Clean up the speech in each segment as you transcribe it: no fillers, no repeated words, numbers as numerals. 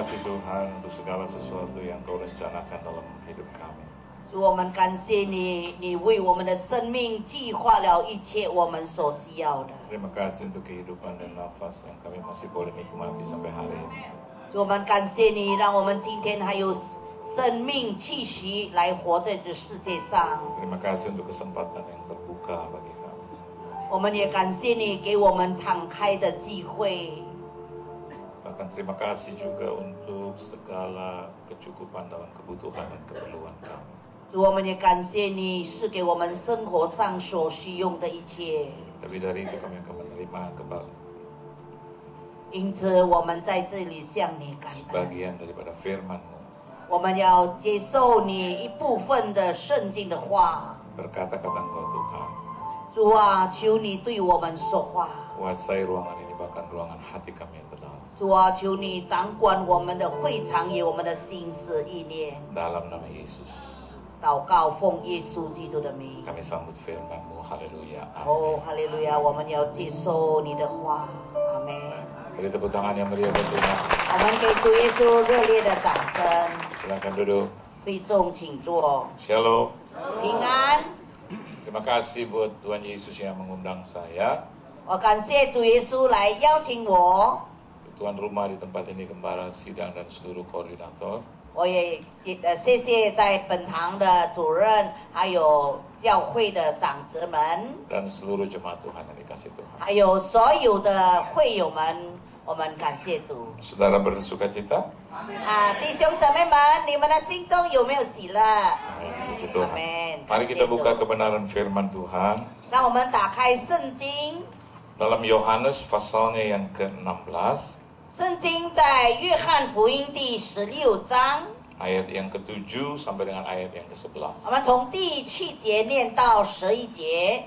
kasih Tuhan untuk segala sesuatu yang Kau rencanakan dalam hidup kami. 主，我们感谢你，你为我们的生命计划了一切我们所需要的。 Terima kasih untuk kehidupan dan nafas yang kami masih boleh nikmati sampai hari ini. 主，我们感谢你，让我们今天还有生命气息来活在这世界上。 Terima kasih untuk kesempatan yang terbuka bagi kami. 我们也感谢你给我们敞开的机会。 Bahkan terima kasih juga untuk segala kecukupan dalam kebutuhan dan keperluan kami. 主，我们也感谢你是给我们生活上所需用的一切。 Lebih dari itu kami akan menerima kembali 因此，我们在这里向你感恩。 sebagian daripada firman-Mu. 我们要接受你一部分的圣经的话。 Berkata-kata Engkau Tuhan, 主啊，求你对我们说话。 kuasai ruangan ini bahkan ruangan hati kami yang terdalam. 主啊，求你掌管我们的会场，也我们的心思意念。 Dalam nama Yesus, 祷告奉耶稣基督的名。 kami sambut firman-Mu. Haleluya. 哦，哈利路亚！我们要接受你的话。阿门。 Beri tepuk tangan yang meriah buat Tuhan. 我们给主耶稣热烈的掌声。 Silakan duduk. 会众请坐。 Shalom. 平安。 Terima kasih buat Tuhan Yesus yang mengundang saya. 我感谢主耶稣来邀请我。 Tuan rumah di tempat ini, Gembala Sidang dan seluruh koordinator. 我也谢谢在本堂的主任，还有教会的长子们， Dan seluruh jemaat Tuhan yang dikasih Tuhan. 还有所有的会友们，我们感谢主。 Saudara bersuka cita? 弟兄姊妹们，你们的心中有没有喜乐？ Amin. Puji Tuhan. Amin. Mari kita buka kebenaran firman Tuhan 让我们打开圣经， dalam Yohanes pasalnya yang ke-16, 圣经在约翰福音第16章， ayat yang ke-7 sampai dengan ayat yang 我 ke-11. 们从第7节念到11节，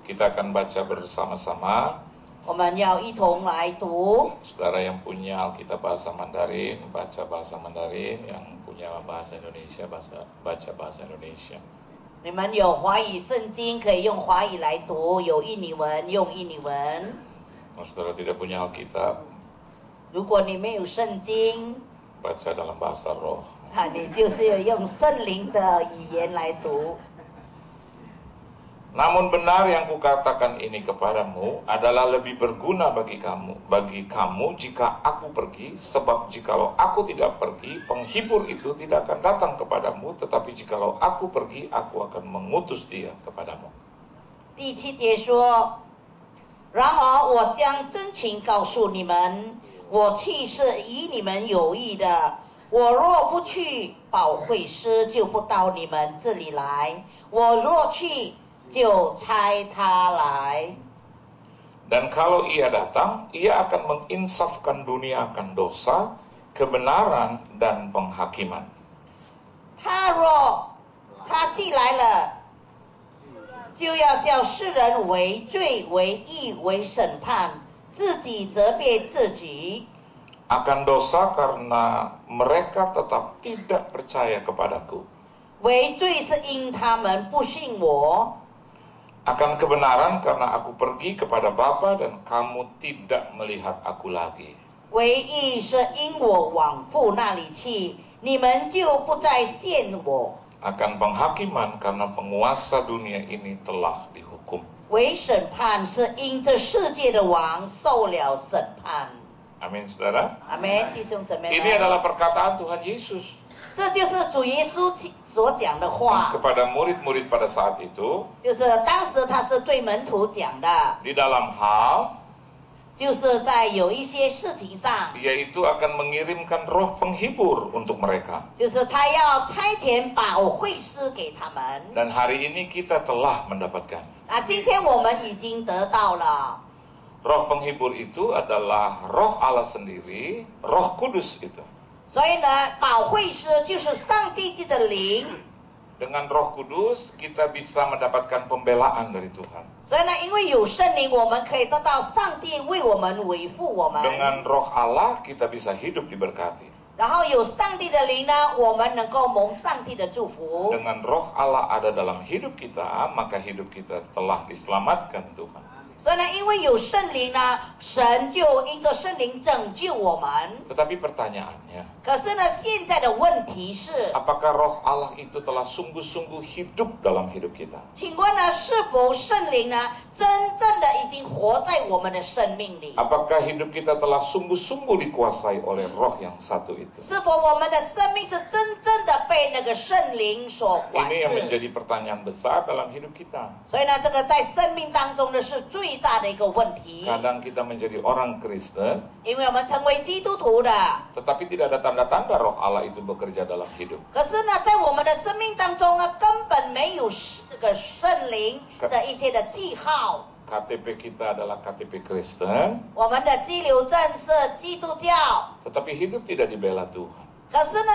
Kita akan baca bersama-sama. 我们要一同来读。 Saudara yang punya Alkitab bahasa Mandarin, baca bahasa Mandarin. Yang punya bahasa Indonesia, baca bahasa Indonesia. 你们有华语圣经可以用华语来读，有印尼文用印尼文。 Kalau saudara tidak punya Alkitab, 如果你没有圣经， baca dalam bahasa roh. 你就是用圣灵的语言来读。 Namun benar yang kukatakan ini kepadamu adalah lebih berguna bagi kamu jika aku pergi, sebab jikalau aku tidak pergi, penghibur itu tidak akan datang kepadamu, tetapi jikalau aku pergi, aku akan mengutus dia kepadamu. 第7节说：“然而我将真情告诉你们，我去是与你们有益的。我若不去，保惠师就不到你们这里来；我若去，就差他来。” Dan kalau ia datang, ia akan menginsafkan dunia akan dosa, kebenaran, dan penghakiman. 他既来了，就要叫世人为罪、为义、为审判，自己责备自己。 Akan dosa karena mereka tetap tidak percaya kepadaku. 为罪是因他们不信我。 Akan kebenaran karena aku pergi kepada Bapa dan kamu tidak melihat aku lagi. 为义是因我往父那里去，你们就不再见我。 Akan penghakiman karena penguasa dunia ini telah dihukum. 为审判是因这世界的王受了审判。 Amin, saudara. 阿门，弟兄姊妹 Ini 们， adalah perkataan Tuhan Yesus 这就是主耶稣所讲的话， kepada murid-murid pada saat itu 就是当时他是对门徒讲的， di dalam hal 就是在有一些事情上， yaitu akan mengirimkan roh penghibur untuk mereka. 就是他要差遣保惠师给他们。 Dan hari ini kita telah mendapatkan. 今天我们已经得到了。 Roh penghibur itu adalah roh Allah sendiri, Roh Kudus itu. 所以呢，保惠师就是上帝自己的灵。 Dengan Roh Kudus kita bisa mendapatkan pembelaan dari Tuhan. 所以呢，因为有圣灵，我们可以得到上帝为我们维护我们。 Dengan Roh Allah kita bisa hidup diberkati. 然后有上帝的灵呢，我们能够蒙上帝的祝福。 Dengan Roh Allah ada dalam hidup kita, maka hidup kita telah diselamatkan Tuhan. 所以呢，因为有圣灵呢，神就因着圣灵拯救我们。 Tetapi pertanyaannya, 可是呢，现在的问题是， apakah roh Allah itu telah sungguh-sungguh hidup dalam hidup kita? 请问呢，是否圣灵呢，真正的已经活在我们的生命里？ Apakah hidup kita telah sungguh-sungguh dikuasai oleh roh yang satu itu? 是否我们的生命是真正的被那个圣灵所管 Ini yang 制？ menjadi pertanyaan besar dalam hidup kita. 所以呢，这个在生命当中呢，是最大的一个问题。 Kadang kita menjadi orang Kristen, 因为我们成为基督徒的， tetapi tidak ada tanda-tanda roh Allah itu bekerja dalam hidup. 可是呢，在我们的生命当中呢，根本没有这个圣灵的一些的记号。 KTP kita adalah KTP Kristen, 我们的居留证是基督教， tetapi hidup tidak dibela Tuhan. 可是呢，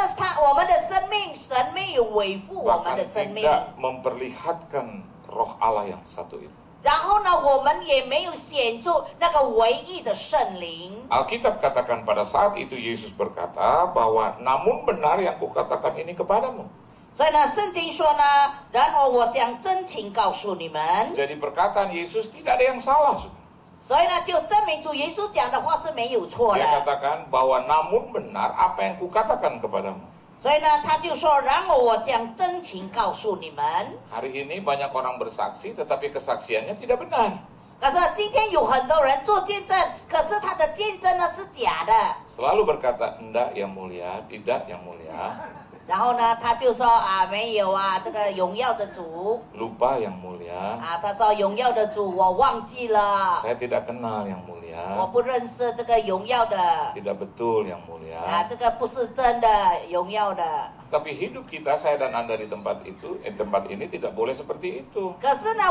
我们的生命，神没有维护我们 Bahkan 的生命， tidak memperlihatkan roh Allah yang satu itu. 然后呢，我们也没有显出那个唯一的圣灵。 Alkitab katakan pada saat itu Yesus berkata bahwa namun benar yang kukatakan ini kepadamu. 所以呢，圣经说呢，然而我将真情告诉你们。 Jadi perkataan Yesus tidak ada yang salah. 所以呢，就证明主耶稣讲的话是没有错 Dia 的。 katakan bahwa namun benar apa yang kukatakan kepadamu. 所以呢，他就说，然而我将真情告诉你们。 Hari ini banyak orang bersaksi tetapi kesaksiannya tidak benar. 可是今天有很多人做见证，可是他的见证呢是假的。 Selalu berkata, enggak yang mulia, tidak yang mulia, 然后呢，他就说啊，没有啊，这个荣耀的主 lupa yang mulia, 啊，他说荣耀的主我忘记了， saya tidak kenal yang 我 mulia, 不认识这个荣耀的 tidak betul yang 啊， mulia. 这个不是真的荣耀的。 Tapi hidup kita, saya dan Anda di tempat itu, tempat ini tidak boleh seperti itu. 可是呢，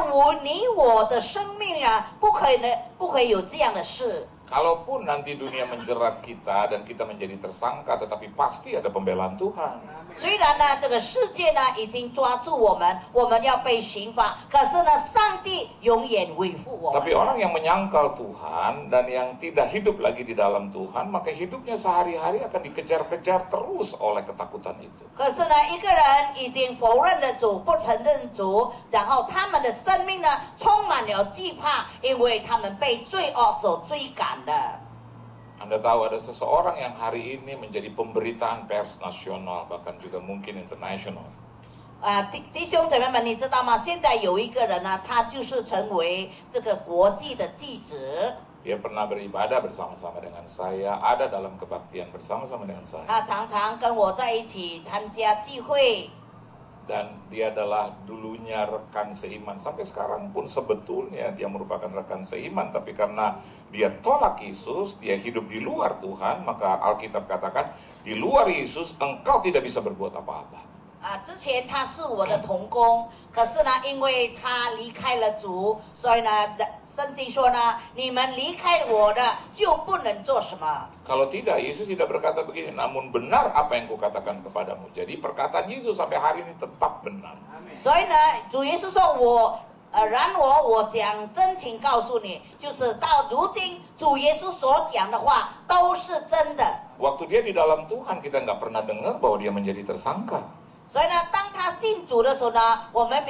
你我的生命啊，不可以有这样的事。 Kalaupun nanti dunia menjerat kita dan kita menjadi tersangka, tetapi pasti ada pembelaan Tuhan. 虽然呢，这个世界呢已经抓住我们要被刑罚，可是呢，上帝永远维护我们。 Tapi orang yang menyangkal Tuhan dan yang tidak hidup lagi di dalam Tuhan, maka hidupnya sehari-hari akan dikejar-kejar terus oleh ketakutan itu. 可是呢，一个人已经否认了主，不承认主，然后他们的生命呢充满了惧怕，因为他们被罪恶所追赶的。 Anda tahu ada seseorang yang hari ini menjadi pemberitaan pers nasional, bahkan juga mungkin internasional. 弟兄姐妹们，你知道吗？现在有一个人呢，他就是成为这个国际的记者。 Dia pernah beribadah bersama-sama dengan saya, ada dalam kebaktian bersama-sama dengan saya. 他常常跟我在一起参加聚会。 Dan dia adalah dulunya rekan seiman. Sampai sekarang pun sebetulnya dia merupakan rekan seiman. Tapi karena dia tolak Yesus, dia hidup di luar Tuhan, maka Alkitab katakan, di luar Yesus engkau tidak bisa berbuat apa-apa. 之前他是我的同工，可是呢，因为他离开了主，所以呢，圣经说呢，你们离开我的就不能做什么。 Kalau tidak, Yesus tidak berkata begini, namun benar apa yang kukatakan kepadamu. Jadi perkataan Yesus sampai hari ini tetap benar. 所以呢，主耶稣说然而我讲真情告诉你，就是到如今主耶稣所讲的话都是真的。 Waktu dia di dalam Tuhan, kita nggak pernah dengar bahwa dia menjadi tersangka. 所以呢，当他信主的时候呢，我们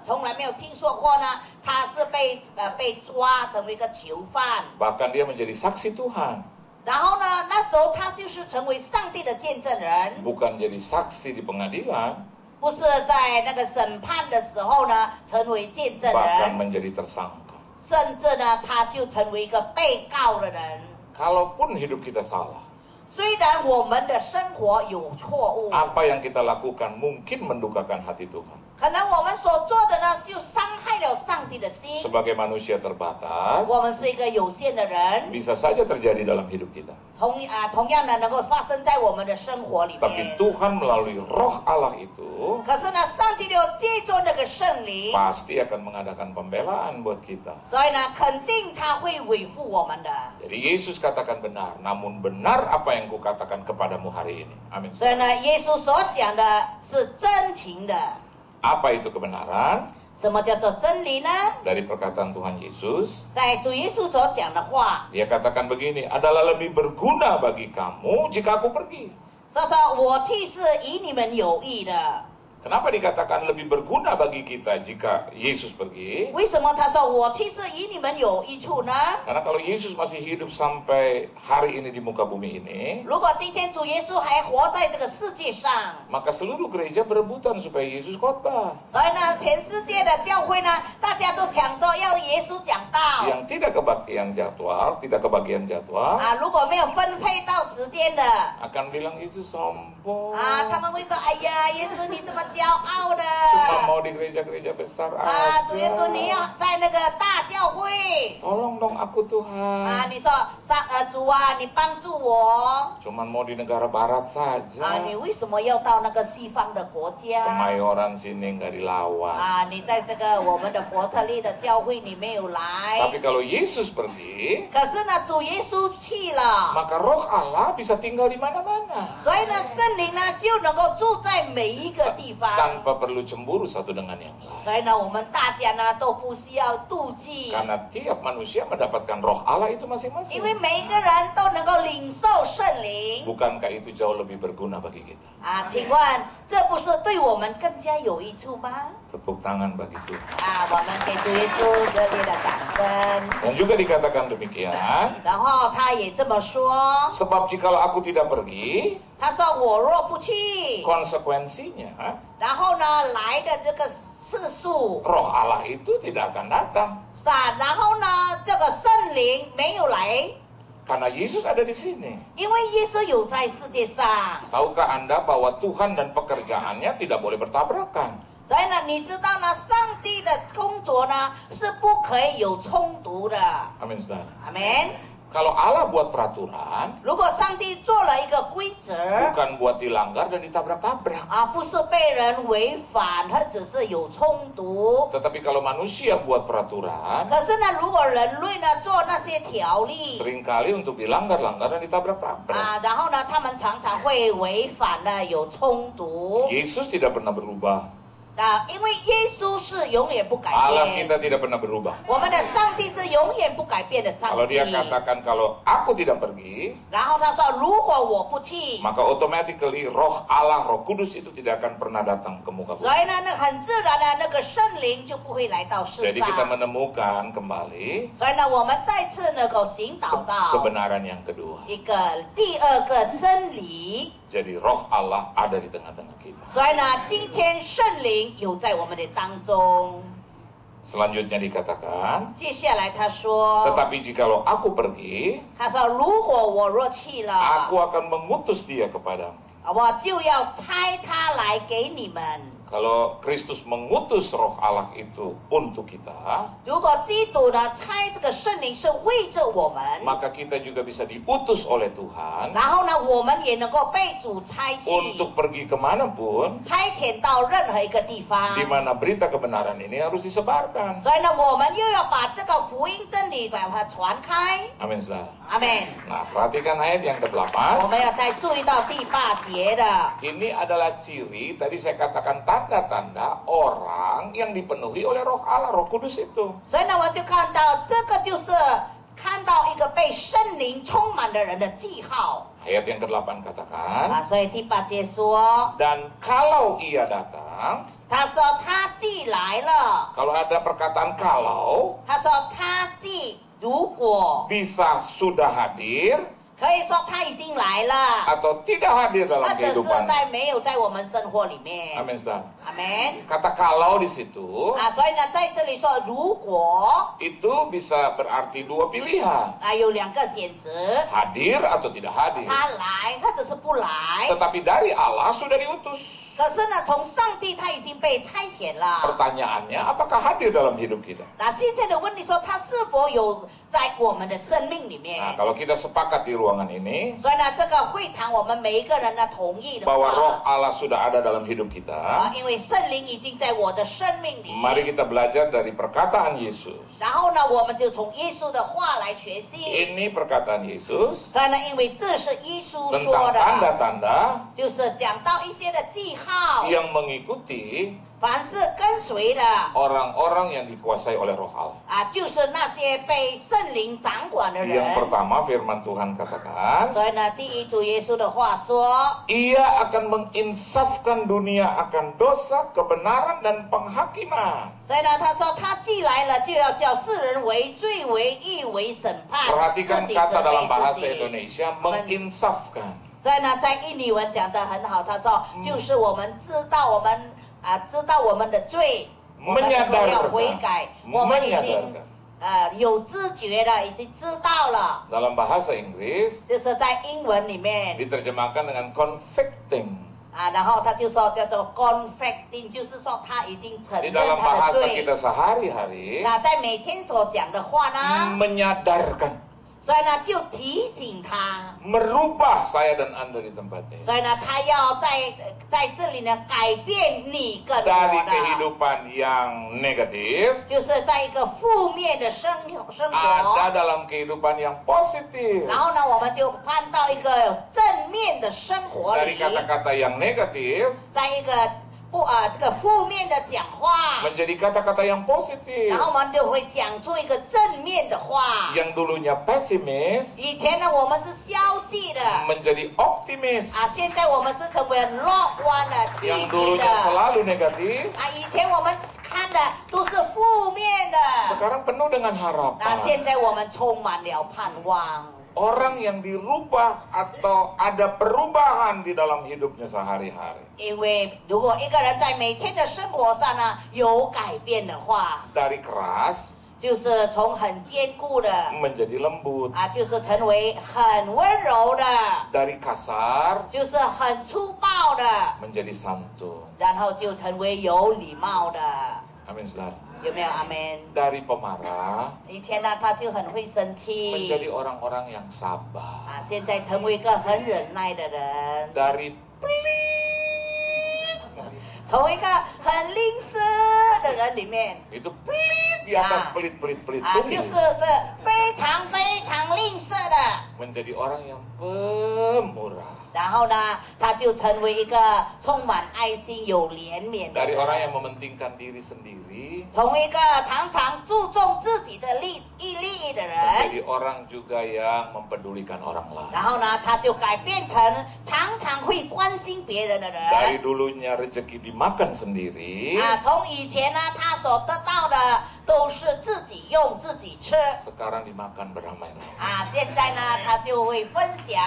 从来没有听说过呢，他是被抓成为一个囚犯。 Bahkan dia menjadi saksi Tuhan. 然后呢，那时候他就是成为上帝的见证人， Bukan jadi saksi di pengadilan, 不是在那个审判的时候呢成为见证 bahkan 人， menjadi tersangka. 甚至呢他就成为一个被告的人。 Kalaupun hidup kita salah, 虽然我们的生活有错误， apa yang kita lakukan mungkin mendukakan hati Tuhan. 可能我们所做的呢就伤害了上帝的心。 Sebagai manusia terbatas, 我们是一个有限的人， bisa saja terjadi dalam hidup kita. 同样的能够发生在我们的生活里 Tapi 面。 Tuhan melalui roh Allah itu 可是呢，上帝就借助那个圣灵， pasti akan mengadakan pembelaan buat kita. 所以呢，肯定他会维护我们的。 Jadi Yesus katakan benar, namun benar apa yang kukatakan kepadamu hari ini. Amin. 所以呢，耶稣所讲的是真情的。 Apa itu kebenaran? 什么叫做真理呢？ Dari perkataan Tuhan Yesus, 在主耶稣所讲的话， dia katakan begini, adalah lebih berguna bagi kamu jika aku pergi. 说我去是与你们有益的。Kenapa dikatakan lebih berguna bagi kita jika Yesus pergi? 为什么他说我去是与你们有益处呢？ Karena kalau Yesus masih hidup sampai hari ini di muka bumi ini, 如果今天主耶稣还活在这个世界上， maka seluruh gereja berebutan supaya Yesus khotbah. 所以呢，全世界的教会呢，大家都抢着要耶稣讲道。 Yang tidak kebagian jadwal, 啊，如果没有分配到时间的， akan bilang Yesus sombong. 啊，他们会说：“哎呀，耶稣你这么骄傲的。” Cuma mau di gereja-gereja besar 啊，主耶稣 aja. 你要在那个大教会。 Tolong dong aku 啊， Tuhan. 你说主啊，你帮助我。 Cuman mau di negara barat 啊， saja. 你为什么要到那个西方的国家？ Kemayoran sini nggak dilawan. 啊，你在这个我们的伯特利的教会你没有来。 Tapi kalau Yesus pergi, 可是呢，主耶稣去了， maka Roh Allah bisa tinggal di mana-mana 所以呢，圣灵呢就能够住在每一个地方。 tanpa perlu cemburu satu dengan yang lain. 所以呢，我们大家呢都不需要妒忌， Karena tiap manusia mendapatkan Roh Allah itu 因 masing-masing. 为每一个人都能够领受圣灵。 Bukankah itu jauh lebih berguna bagi kita? 啊，请问这不是对我们更加有益处吗？ Tepuk tangan bagi Tuhan. 啊，我们给主耶稣热烈的掌声。 Dan juga dikatakan demikian, 然后他也这么说， sebab jikalau aku tidak pergi, 他说我若不去， konsekuensinya 然后呢来的这个次数 Roh Allah itu tidak akan datang. 是啊，然后呢这个圣灵没有来， Karena Yesus ada di sini. 因为耶稣有在世界上。 Tahukah Anda bahwa Tuhan dan pekerjaannya tidak boleh bertabrakan? 所以呢，你知道呢，上帝的工作呢是不可以有冲突的。 Amin, saudara. 阿门。 Kalau Allah buat peraturan, 如果上帝做了一个规则， bukan buat dilanggar dan ditabrak-tabrak. 啊，不是被人违反，或者是有冲突。 Tetapi kalau manusia buat peraturan, 可是呢，如果人类呢做那些条例， seringkali untuk dilanggar-langgar dan ditabrak-tabrak. 啊，然后呢，他们常常会违反呢，有冲突。 Yesus tidak pernah berubah. 啊，因为耶稣是永远不改 Allah 变， kita tidak pernah berubah. 我们的上帝是永远不改变的上 Kalau 帝。 dia katakan kalau aku tidak pergi, 然后他说，如果我不去， maka automatically Roh Allah, Roh Kudus itu tidak akan pernah datang ke muka 所 bumi. 以呢，那很自然的那个圣灵就不会来到世 Jadi kita 上。 menemukan kembali 所以呢，我们再次能够寻找到 kebenaran yang kedua. 一个第二个真理。 Jadi Roh Allah ada di tengah-tengah kita. 所以呢，今天圣灵有在我们的当中。 Selanjutnya dikatakan, 接下来他说， tetapi jikalau aku pergi, 他说如果我若去了， aku akan mengutus dia kepadamu. 我就要差他来给你们。 Kalau Kristus mengutus Roh Allah itu untuk kita, 如果基督呢差这个圣灵是为着我们， maka kita juga bisa diutus oleh Tuhan 然后呢，我们也能够被主差去， untuk pergi kemanapun 差遣到任何一个地方。 di mana berita kebenaran ini harus disebarkan. 所以呢，我们又要把这个福音真理把它传开。 Amin, saudara. 阿门。 Nah, perhatikan ayat yang 我 ke-8. 们要再注意到第八节的。 Ini adalah ciri, tadi saya katakan tanda-tanda orang yang dipenuhi oleh Roh Allah, Roh Kudus itu. 所以呢，我就看到这个就是看到一个被圣灵充满的人的记号 Ayat yang ke-8 katakan, 啊。所以第八节说， dan kalau ia datang, 他说他既来了， kalau ada perkataan kalau, 他说他既如果 bisa sudah hadir 可以说他已经来了， atau tidak hadir 或 dalam 者是 kehidupan. 没有在我们生活里面。 Amin, saudara. 阿门 Kata kalau di situ 啊。所以呢，在这里说如果 itu bisa berarti dua pilihan, 啊有两个选择， hadir atau tidak hadir. 他来或者是不来。 Tetapi dari Allah sudah diutus. 可是呢，从上帝他已经被差遣了。 Pertanyaannya, apakah hadir dalam hidup kita? 那现在的问题说，他是否有在我们的生命里 Nah, 面？ kalau kita sepakat di ruangan ini 所以呢，这个会堂我们每一个人呢同意的 bahwa Roh 话， Allah sudah ada dalam hidup kita, 啊，因为圣灵已经在我的生命里。 mari kita belajar dari perkataan Yesus. 然后呢，我们就从耶稣的话来学习。 Ini perkataan Yesus 所以呢，因为这是耶稣说 tentang 的， tanda-tanda 就是讲到一些的记号， yang mengikuti 凡是跟随的 orang-orang yang dikuasai oleh Roh Allah. 就是那些被圣灵掌管的 Yang 人。 pertama firman Tuhan katakan, 所以呢，第一主耶稣的话说， Ia akan menginsafkan dunia akan dosa, kebenaran dan penghakiman. 所以呢，他说他既来了，就要叫世人为罪、为义、为审判，自 Perhatikan 己 kata 责 dalam 备 bahasa 自己。 Indonesia, menginsafkan. 所以呢，在印尼文讲得很好，他说就是我们知道我们知道我们的罪，我们能够要悔改，我们已经有知觉了，已经知道了。 Dalam bahasa Inggris 就是在英文里面 diterjemahkan dengan convicting. 然后他就说叫做 confessing， 就是说他已经承 Di 认 dalam 他的 bahasa 罪。 kita sehari-hari, 那在每天所讲的话呢， menyadarkan, 所以呢就提醒他， merubah saya dan Anda di tempat ini. 所以呢他要在这里呢改变你跟 Dari 我的， kehidupan yang negatif, 就是在一个负面的生活。 ada dalam kehidupan yang positif. 然后呢，我们就搬到一个正面的生活 Dari 里， kata-kata yang negatif 在一个这个负面的讲话， menjadi kata-kata yang positif. 然后我们就会讲出一个正面的话。 Yang dulunya pesimis 以前呢，我们是消极的， menjadi optimis. 现在我们是成为乐观的、积 Yang 极 dulunya 的。 selalu negatif 以前我们看的都是负面的， sekarang penuh dengan 那 harapan. 现在我们充满了盼望。 Orang yang dirubah atau ada perubahan di dalam hidupnya sehari-hari. 因为如果一个人在每天的生活上呢有改变的话， Dari keras 就是从很坚固的 menjadi lembut. 就是成为很温柔的， Dari kasar 就是很粗暴的， menjadi santun. 然后就成为有礼貌的。 Amin, saudara. 有没有阿门？ Dari pemarah 以前呢，他就很会生气 menjadi orang-orang yang sabar. 现在成为一个很忍耐的人， Dari 从一个很吝啬的人里面， itu pelit di atas pelit-pelit-pelit 就是这非常非常吝啬的。 menjadi orang yang pemurah. 然后呢，他就成为一个充满爱心、有怜悯的 Dari 人。 orang yang mementingkan diri sendiri 从一个常常注重自己的利益的人， menjadi orang juga yang mempedulikan orang lain. 然后呢，他就改变成常常会关心别人的人。 Dari dulunya rezeki dimakan sendiri, 从以前呢，他所得到的都是自己用自己吃。 sekarang dimakan beramai-ramai. 现在呢，他就会分享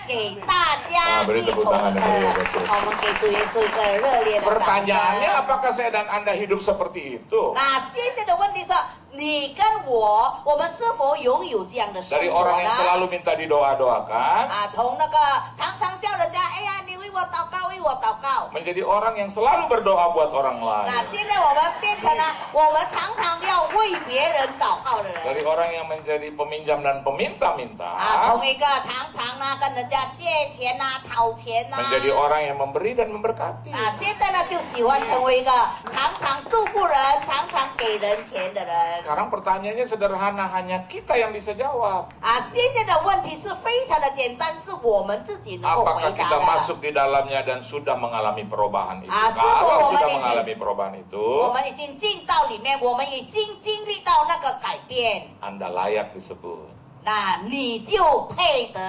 给大家beri 一 tepuk 同 tangan 的。 yang meriah, betul. 我们给主耶稣一个热烈的掌 Pertanyaannya, 声。 apakah saya dan Anda hidup seperti itu? 那现在的问题是，你跟我们是否拥有这样的生 Dari 活 orang yang 呢？ selalu minta didoa-doakan, 从那个常常叫人家，哎呀，你为我祷告，为我祷告。 menjadi orang yang selalu berdoa buat orang 那 lain. 现在我们变成了我们常常要为别人祷告的人。 Dari orang yang menjadi peminjam dan peminta-minta, 从一个常常呢跟人家借钱呐、讨钱呐、 menjadi orang yang memberi dan memberkati. 现在呢就喜欢成为一个常常祝福人、常常给人钱的人。 Sekarang pertanyaannya sederhana, hanya kita yang bisa jawab. 现在的问题是非常的简单，是我们自己能够回 Apakah 答 kita 的。 masuk di dalamnya dan sudah mengalami perubahan itu? Semua Kalau orang sudah ini- mengalami perubahan 我 itu, 们已经进到里面，我们已经经历到那个改变， Anda layak disebut 那你就配得，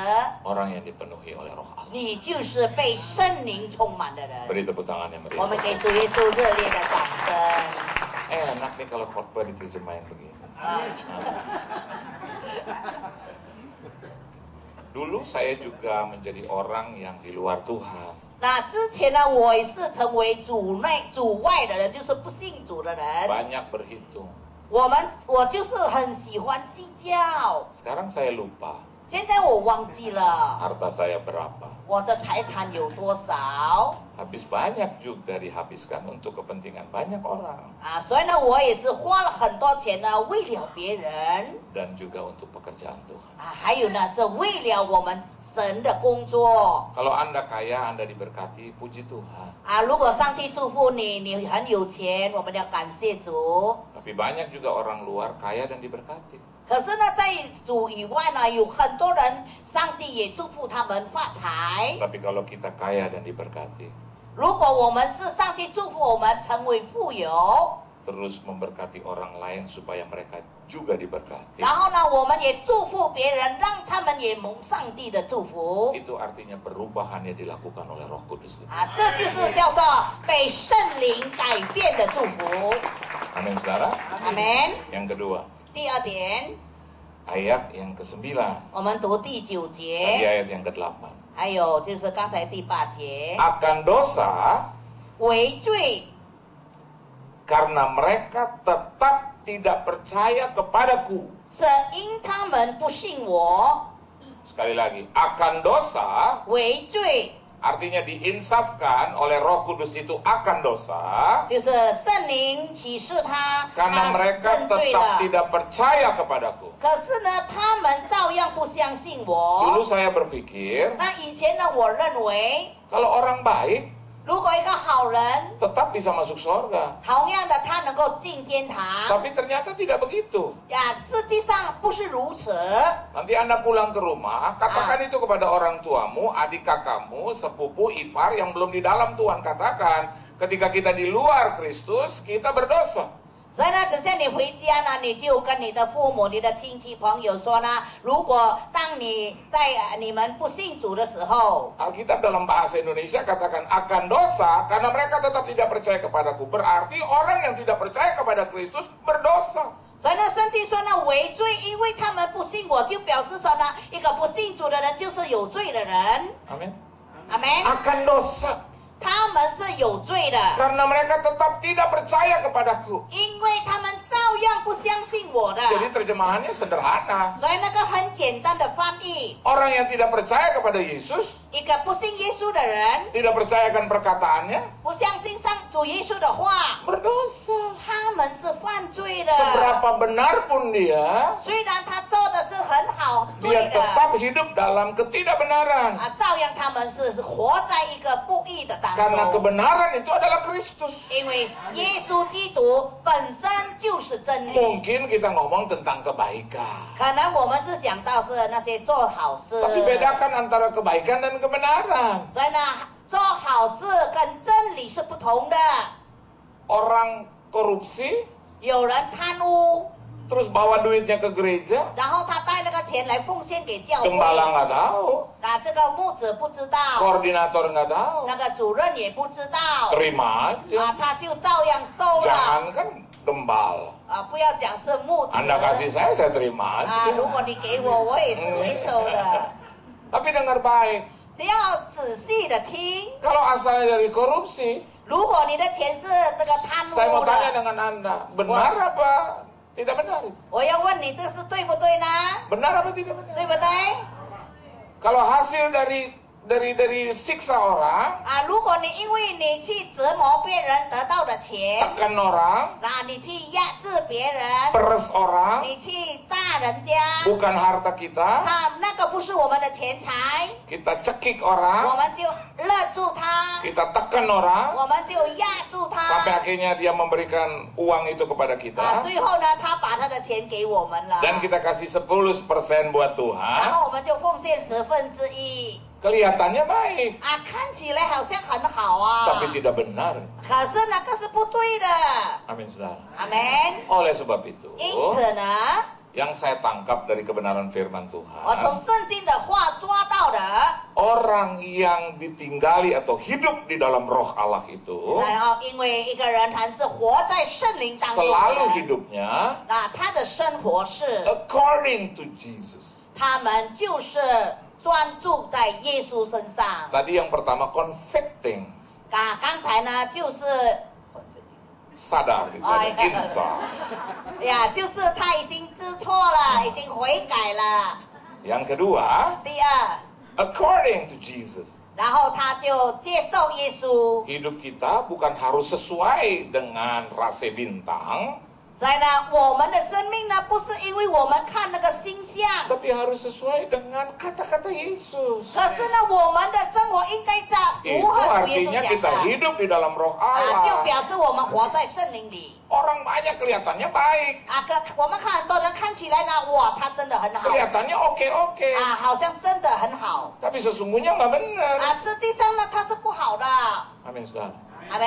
orang yang dipenuhi oleh Roh Allah. 你就是被圣灵充满的人。 Beri tepuk tangan yang 我们 meriah. 给主耶稣热烈的掌声。 Enak nih kalau khotbah diterjemahin begini. Dulu saya juga menjadi orang yang di luar Tuhan. 那之前呢，我也是成为主外的人，就是不信主的人。 Banyak berhitung. 我就是很喜欢计较。 Sekarang saya lupa 现在我忘记了 harta saya berapa. 我的财产有多少 Habis banyak juga dihabiskan untuk kepentingan banyak orang. 所以呢，我也是花了很多钱呢，为了别人 Dan juga untuk pekerjaan Tuhan. 还有呢，是为了我们神的工作 Kalau Anda kaya, Anda diberkati, puji Tuhan. 如果上帝祝福你，你很有钱，我们要感谢主。 Tapi banyak juga orang luar kaya dan diberkati. 可是呢，在主以外呢，有很多人，上帝也祝福他们发财。 Tapi kalau kita kaya dan diberkati, 如果我们是上帝祝福我们成为富有， terus memberkati orang lain supaya mereka juga diberkati. 然后呢，我们也祝福别人，让他们也蒙上帝的祝福。 Itu artinya perubahannya dilakukan oleh Roh Kudus. 这就是叫做被圣灵改变的祝福。 Amin, saudara. 阿门。 Yang kedua, 第二点， ayat yang ke-9, 我们读第9 tadi 节， ayat yang ke-8. 还有就是刚才第8节， Akan dosa 为罪， karena mereka tetap tidak percaya kepadaku. 是因他们不信我， Sekali lagi, akan dosa 为罪， artinya diinsafkan oleh Roh Kudus itu akan dosa 就是圣灵启示他， karena 他是 mereka 认罪 tetap 了。 tidak percaya kepadaku. 可是呢，他们照样不相信 Dulu 我。 saya berpikir 那以前呢，我认为， kalau orang baik 如果一个好人， tetap bisa masuk surga. 同样的他能够进天堂， Tapi ternyata tidak begitu. 呀，实际上不是如此。 Nanti Anda pulang ke rumah, katakan itu kepada orang tuamu, adik kakakmu, sepupu, ipar yang belum di dalam Tuhan. Katakan, ketika kita di luar Kristus, kita berdosa. 所以呢，等下你回家呢，你就跟你的父母、你的亲戚朋友说呢，如果当你在你们不信主的时候， Alkitab dalam bahasa Indonesia katakan akan dosa karena mereka tetap tidak percaya kepadaku. Berarti orang yang tidak percaya kepada Kristus berdosa. 所以呢，圣经说呢，为罪，因为他们不信我，就表示说呢，一个不信主的人就是有罪的人。 Amin. 阿门。 Akan dosa 他们是有罪的， karena mereka tetap tidak percaya kepadaku. 因为他们照样不相信我的。 Jadi terjemahannya sederhana. 所以那个很简单的翻译， Orang yang tidak percaya kepada Yesus, 一个不信耶稣的人， tidak percayakan perkataannya, 不相信上主耶稣的话， berdosa. 他们是犯罪的。 Seberapa benar pun dia, 虽然他做的是很好， dia 对的， tetap hidup dalam ketidakbenaran. 照样他们是活在一个不义的当 Karena 中。 kebenaran itu adalah Kristus. 因为耶稣基督本身就是真理。 Mungkin kita ngomong tentang kebaikan. 可能我们是讲到是那些做好事， Tapi bedakan antara kebaikan dan kebenaran. 所以呢，做好事跟真理是不同的。 Orang korupsi, 有人贪污， terus bawa duitnya ke gereja, 然后他带那个钱来奉献给教会， gembala nggak tahu, 那这个牧者不知道， koordinator nggak tahu, 那个主任也不知道， terima aja. 他就照样收了。 Jangankan gembala. 不要讲是牧者。 Anda kasih saya terima 如果 aja. 你给我，我也是会收的。 Tapi dengar baik, 你要仔细的听。 kalau asalnya dari korupsi, 如果你的钱是这个贪 saya mau 污 tanya 的， dengan Anda, benar apa tidak benar itu? 我要问你，这是对不对呢？ Benar apa tidak 对 benar? 不对？ Kalau hasil dari siksa orang, 如果你因为你去折磨别人得到的钱， tekan orang, 那你去压制别人， peres orang, 你去炸人家， bukan harta kita, 那个不是我们的钱财， kita cekik 我 orang, 们就勒住他， kita tekan orang, 我们就压住 sampai 他。 akhirnya dia memberikan uang itu kepada kita, 最后呢，他把他的钱给我们了， dan kita kasih 10% buat 然 Tuhan, 后我们就奉献1/10。 kelihatannya baik, 看起来好像很好啊， tapi tidak benar. 可是那个是不对的。 Amin, saudara. 阿门。 Oleh sebab itu, 因此呢， yang saya tangkap dari kebenaran firman 我从 Tuhan, 圣经的话抓到的， orang yang ditinggali atau hidup di dalam roh Allah itu, 然后因为一个人他是活在圣灵当中 selalu 的人， hidupnya 那他的生活是， according to Jesus. 他们就是专注在耶稣身上。 Tadi yang pertama convicting, 刚才呢就是， sadar di sana, Oh, iya. insaf. 呀，就是他已经知错了，已经悔改了。 Yang kedua, 第二， according to Jesus. 然后他就接受耶稣。 Hidup kita bukan harus sesuai dengan rase bintang, 所以呢，我们的生命呢，不是因为我们看那个星象， tapi harus sesuai dengan kata-kata Yesus. 可是呢，我们的生活应该在 Itu 符合主耶稣 artinya 讲 kita 的， hidup di dalam roh 就 Allah. 表示我们活在圣灵里。 Orang banyak kelihatannya baik, 我们看很多人看起来呢，哇，他真的很好， kelihatannya oke-oke, 好像真的很好， tapi sesungguhnya nggak benar. 实际上呢，他是不好的。 Amin, Amin, saudara. 阿门。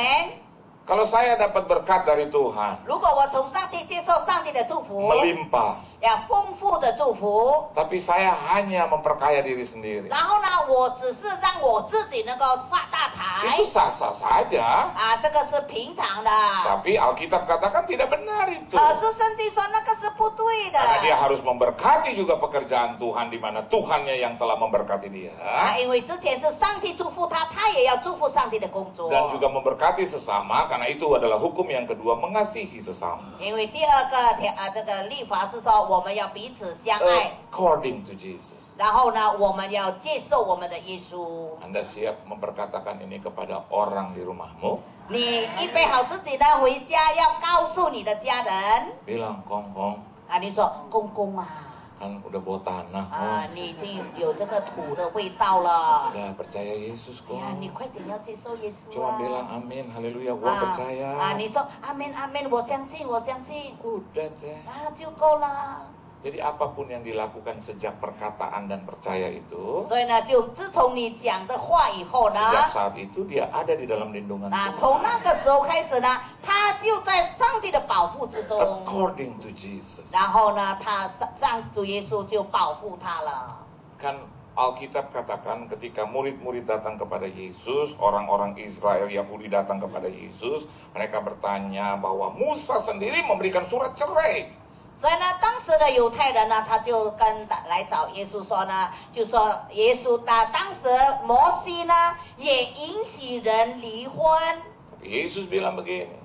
Kalau saya dapat berkat dari Tuhan, 如果我从上帝接受上帝的祝福， melimpah, 要丰富的祝福， tapi saya hanya memperkaya diri sendiri, 然后呢，我只是让我自己能够发大财 itu sah-sah saja. 啊，这个是平常的。 Tapi Alkitab katakan tidak benar itu. 可是圣经说那个是不对的， Karena dia harus memberkati juga pekerjaan Tuhan, di mana Tuhannya yang telah memberkati dia. 啊，因为之前是上帝祝福他，他也要祝福上帝的工作。 Dan juga memberkati sesama, karena itu adalah hukum yang kedua, mengasihi sesama. 因为第二个这个律法是说我们要彼此相爱， According to Jesus. 然后呢，我们要接受我们的耶稣。 Anda siap memperkatakan ini kepada orang di rumahmu? 你预备好自己呢，回家要告诉你的家人 Bilang, Kong, 啊，你说公公啊， kan udah bau tanah, 啊， Kong. 你已经有这个土的味道了。 Udah percaya Yesus, 哎呀，你 Kong. 快点要接受耶稣 Cuma 啊！ bilang amin, haleluya, gua 啊 percaya. 你说阿门阿门，我相信我相信 Udah deh. 啊，就够了。 Jadi apapun yang dilakukan sejak perkataan dan percaya itu, 所以呢，就自从你讲的话以后呢， sejak saat itu dia ada di dalam lindungan 啊，从 Tuhan. 那个时候开始呢，他就在上帝的保护之中。 According to Jesus. 然后呢，上主耶稣就保护他了。 Kan Alkitab katakan ketika murid-murid datang kepada Yesus, orang-orang Israel Yahudi datang kepada Yesus, mereka bertanya bahwa Musa sendiri memberikan surat cerai. 所以呢，当时的犹太人呢，他就来找耶稣说呢，就说耶稣当时摩西呢也允许人离婚， Tapi Yesus bilang begini,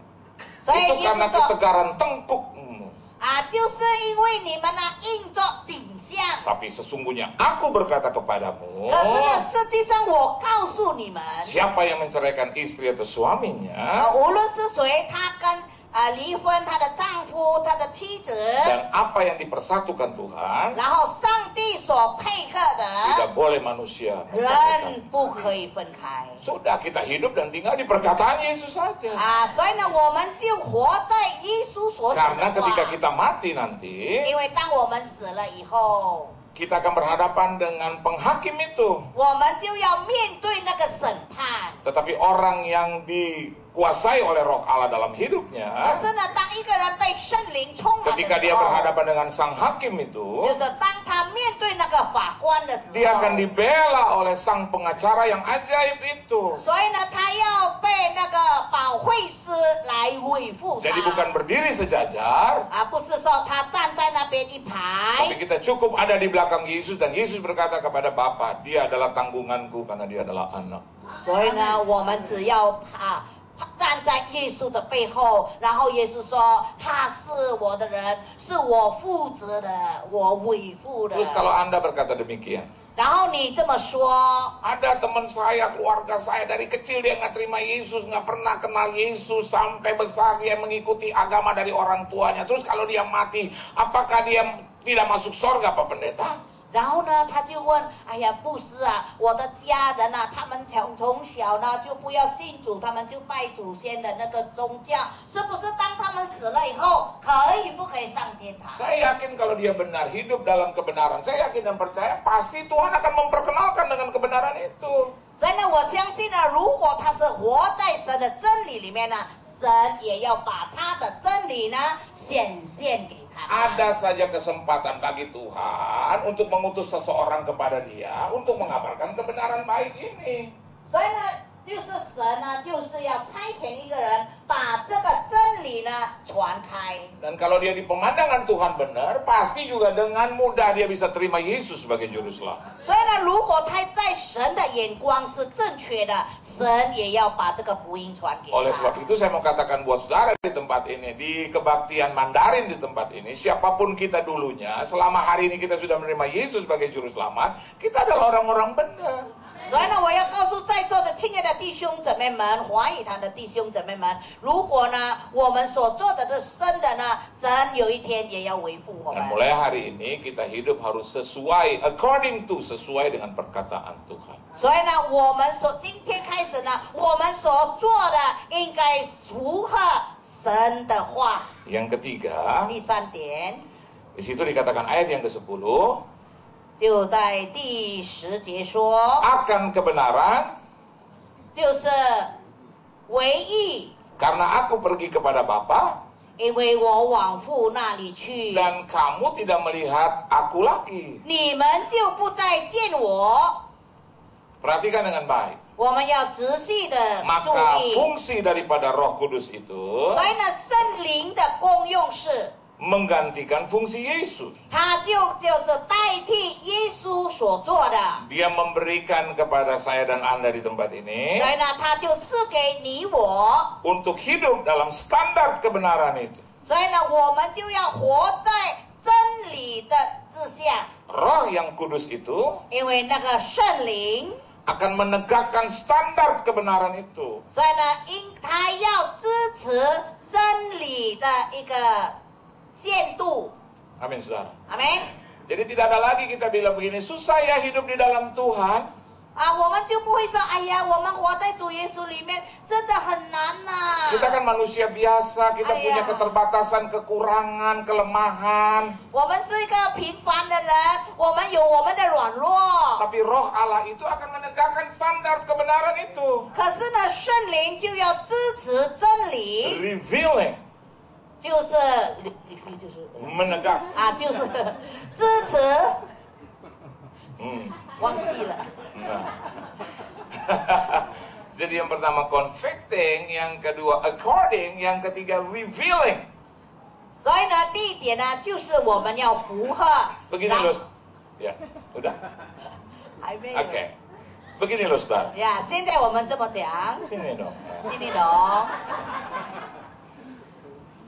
所以 itu 耶 karena 稣说 ketegaran tengkukmu. 啊，就是因为你们呢硬着景象。 Tapi sesungguhnya aku berkata kepadamu, 可是呢，实际上我告诉你们， siapa yang menceraikan istri atau suaminya, 无论是谁，他跟离婚，他的丈夫、他的妻子， dan apa yang dipersatukan Tuhan, 然后上帝所配合的 tidak boleh manusia menceraikan. 人不可以分开。 Sudah, kita hidup dan tinggal di perkataan Yesus saja. 啊，所以呢，我们就活在耶稣所讲 Karena 的 ketika 话。 kita mati nanti, 因为当我们死了以后， kita akan berhadapan dengan penghakim itu. 我们就要面对那个审判。 Tetapi orang yang dikuasai oleh roh Allah dalam 可 hidupnya, 是呢，当一个人被圣灵充满的 ketika 时 dia 候， berhadapan dengan sang hakim itu, 就是当他面对那个法官的时 dia akan 候， dibela oleh sang pengacara yang ajaib itu. 所以呢，他要被那个保惠师来维护他。 Jadi bukan berdiri sejajar, 啊，不是说他站在那边一 tapi 排， kita cukup ada di belakang Yesus, dan Yesus berkata kepada Bapa, dia adalah tanggunganku karena dia adalah anak. 所以呢，我们只要站在耶稣的背后，然后耶稣说他是我的人，是我负责的，我维护的。 Terus kalau Anda berkata demikian, 然后你这么说， ada teman saya, keluarga saya dari kecil dia nggak terima Yesus, nggak pernah kenal Yesus, sampai besar dia mengikuti agama dari orang tuanya. Terus kalau dia mati, apakah dia tidak masuk surga, Pak Pendeta? 然后呢，他就问：“哎呀，不是啊，我的家人啊，他们从小呢就不要信主，他们就拜祖先的那个宗教，是不是当他们死了以后，可以不可以上天堂？” Saya yakin kalau dia benar, hidup dalam kebenaran, saya yakin dan percaya pasti Tuhan akan memperkenalkan dengan kebenaran itu. 所以呢，我相信呢，如果他是活在神的真理里面呢，神也要把他的真理呢显现给他。 Ada saja kesempatan bagi Tuhan untuk mengutus seseorang kepada dia untuk mengabarkan kebenaran baik ini. 所以呢，就是神呢，就是要差遣一个人，把这个真理呢传开。 Dan kalau dia di pemandangan Tuhan benar, pasti juga dengan mudah dia bisa terima Yesus sebagai juru selamat. 所以呢，如果他在神的眼光是正确的，神也要把这个福音传给 Oleh 他。 sebab itu saya mau katakan buat saudara di tempat ini, di kebaktian Mandarin di tempat ini, siapapun kita dulunya, selama hari ini kita sudah menerima Yesus sebagai juru selamat, kita adalah orang-orang benar. 所以呢，我要告诉在座的亲爱的弟兄姊妹们，华语堂的弟兄姊妹们，如果呢，我们所做的这真的呢，神有一天也要维护我们 Dan。mulai hari ini kita hidup harus sesuai, sesuai dengan perkataan Tuhan. 所以呢，我们今天开始呢，我们所做的应该符合神的话。 Yang ketiga, 第三点， di situ dikatakan ayat yang ke-10, 就在第10节说， akan kebenaran 就是为义， karena aku pergi kepada Bapa 因为我往父那里去， dan kamu tidak melihat aku lagi. 你们就不再见我。 Perhatikan dengan baik. 我们要仔细的注 Maka 意。 fungsi daripada Roh Kudus itu 所以呢，圣灵的功用是， menggantikan fungsi Yesus. 它就是代替耶稣所做的。 Dia memberikan kepada saya dan Anda di tempat ini 所以呢，它就赐给你我。 untuk hidup dalam standar kebenaran itu. 所以呢，我们就要活在真理的之下， Roh yang kudus itu 因为那个圣灵， akan menegakkan standar kebenaran itu. 所以呢，它要支持真理的一个限度。 Amin, saudara. 阿门。 Jadi tidak ada lagi kita bilang begini, susah ya hidup di dalam Tuhan. 我们就不会说，哎呀，我们活在主耶稣里面真的很难呐、 Kita kan manusia biasa, kita Ayah. punya keterbatasan, kekurangan, kelemahan. 我们是一个平凡的人，我们有我们的软弱。 Tapi Roh Allah itu akan menegakkan standar kebenaran itu. 可是呢，圣灵就要支持真理， Revealing, 就是就是menegak. 就是支持， 忘记了。 Nah. Jadi yang pertama convicting, yang kedua according, yang ketiga revealing. 所以呢，第一点呢，就是我们要符合。 Begini loh, ya, udah, 还没有。 oke. Begini loh, saudara. 呀，现在我们这么讲， Sini dong. 心里懂。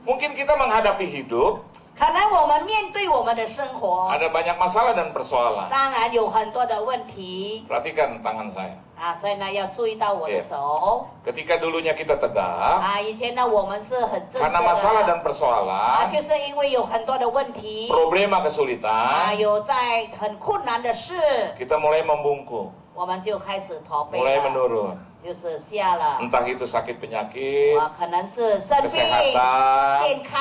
Mungkin kita menghadapi hidup 可能我们面对我们的生活， ada banyak masalah dan persoalan. 当然有很多的问题 Perhatikan tangan saya. 所以呢，要注意到我的手。 Ketika dulunya kita tegak 以前呢，我们是很正 karena 直 masalah 的 dan persoalan, 就是因为有很多的问题 problema kesulitan, 有在很困难的事， kita mulai membungkuk, 我们就开始驼背 mulai 了， menurun. 就是下了。 Entah itu sakit penyakit, 可能是生病、 kesehatan, 健康，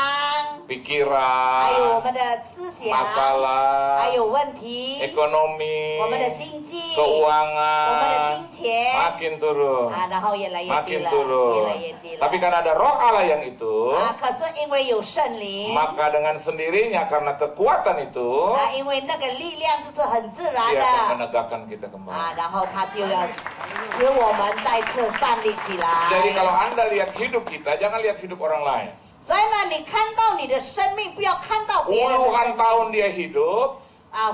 还有我 pikiran, 们的思想， masalah, 还有问题， ekonomi, 我们的经济，我们的 keuangan, 金钱 makin turun, 然后越来越低 makin 了，越 turun. 来越低了。 Tapi karena ada Roh Allah yang itu, 可是因为有圣灵， maka dengan sendirinya karena kekuatan itu, 因为那个力量就是很自然 dia akan 的 menegakkan kita kembali. 然后他就要使我们再次站立起 Jadi 来。 kalau Anda lihat hidup kita, jangan lihat hidup orang lain. 所以呢，你看到你的生命，不要看到别人的 Puluhan 生 tahun 命 dia hidup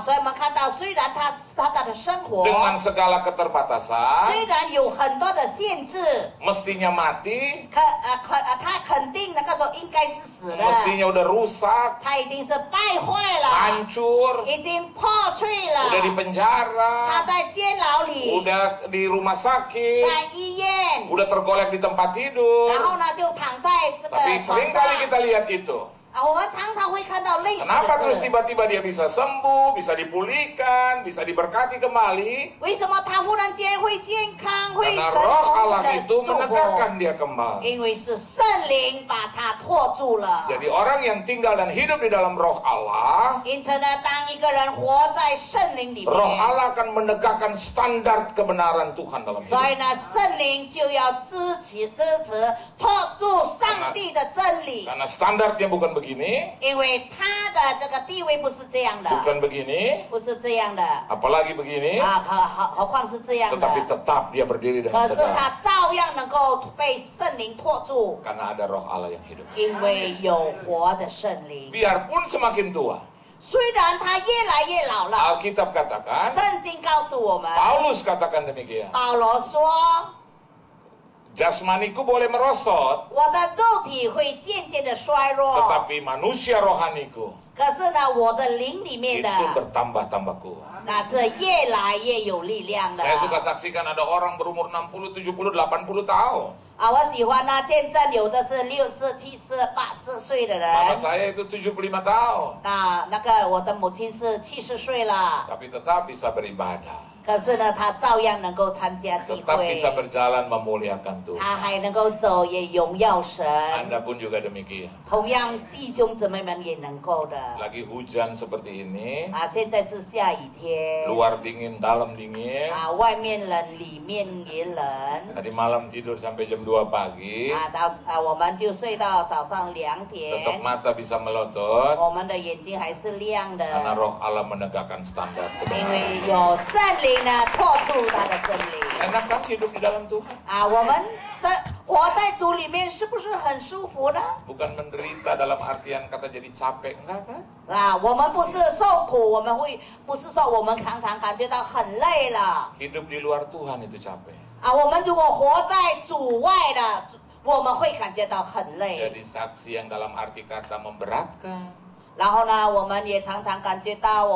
所以我们看到，虽然他的生活， dengan segala keterbatasan, 虽然有很多的限制， mestinya mati, 他肯定那个时候应该是死了， mestinya udah rusak, 他已经是败坏了， hancur, 已经破碎 udah di 了， penjara, 他在监牢里， udah di rumah sakit, 在医院， udah tergolek di tempat tidur. 然后呢就躺在这个 Tapi 床 seringkali 上。 kita lihat itu. 我们常常会看到类似 Kenapa 的 terus 事。 tiba-tiba dia bisa sembuh, bisa dipulihkan, bisa diberkati kembali? 为什么他忽然间会健康，会 Karena 神 Roh 同 Allah 时的 itu 祝福？ menegakkan dia kembali. 因为是圣灵把他托住了。 Jadi orang yang tinggal dan hidup di dalam Roh Allah, 因此呢，当一个人活在圣灵里 Roh 面， Allah akan menegakkan standar kebenaran Tuhan dalam 所以 hidup. 呢，圣灵就要支持、托住上帝的真理， Karena standarnya bukan begini, 因为他的这个地位不是这样的， bukan begini, 不是这样的 apalagi begini, 何况是这样的。 tetapi tetap dia berdiri 可 dengan 是 tegak. 他照样能够被圣灵托住， Karena ada Roh Allah yang hidup. 因为有活的圣灵。 Biarpun semakin tua, 虽然他越来越老了， Alkitab katakan, 圣经告诉我们， Paulus katakan demikian. 保罗说， Jasmaniku boleh merosot, 我的肉体会渐渐的衰弱， tetapi manusia rohaniku 可是呢，我的灵里面的 itu bertambah-tambah kuat. 那是越来越有力量的。 Saya suka saksikan ada orang berumur 60, 70, 80 tahun. 我喜欢呢，见证有的是60、70、80岁的人。 Mama saya itu 75 tahun, 那个我的母亲是70岁了， tapi tetap bisa beribadah. 可是呢，他照样能够参加聚 tetap 会， bisa berjalan memuliakan 他 Tuhan. 还能够走，也荣耀神。 Anda pun juga demikian. 同样，弟兄姊妹们也能够的。 Lagi hujan seperti ini, 啊，现在是下雨天， luar dingin, dalam dingin. 啊，外面冷，里面也冷。 Tadi malam tidur sampai jam 2 pagi, 我们就睡到早上2 tetap 点， mata bisa melotot 我们的眼睛还是亮的， karena Roh Allah menegakkan standar 因 kebenaran. 为有圣灵呢拓出他的真理。 Enak kan hidup di dalam Tuhan? 啊，我们活在主里面是不是很舒服呢？ Bukan menderita dalam artian kata jadi capek, enggak kan? 啊，我们不是受苦，不是说我们常常感觉到很累了。 Hidup di luar Tuhan itu capek. 啊，我们如果活在主外的，我们会感觉到很累。 Jadi saksi yang dalam arti kata memberatkan. 然后呢，我们也常常感觉到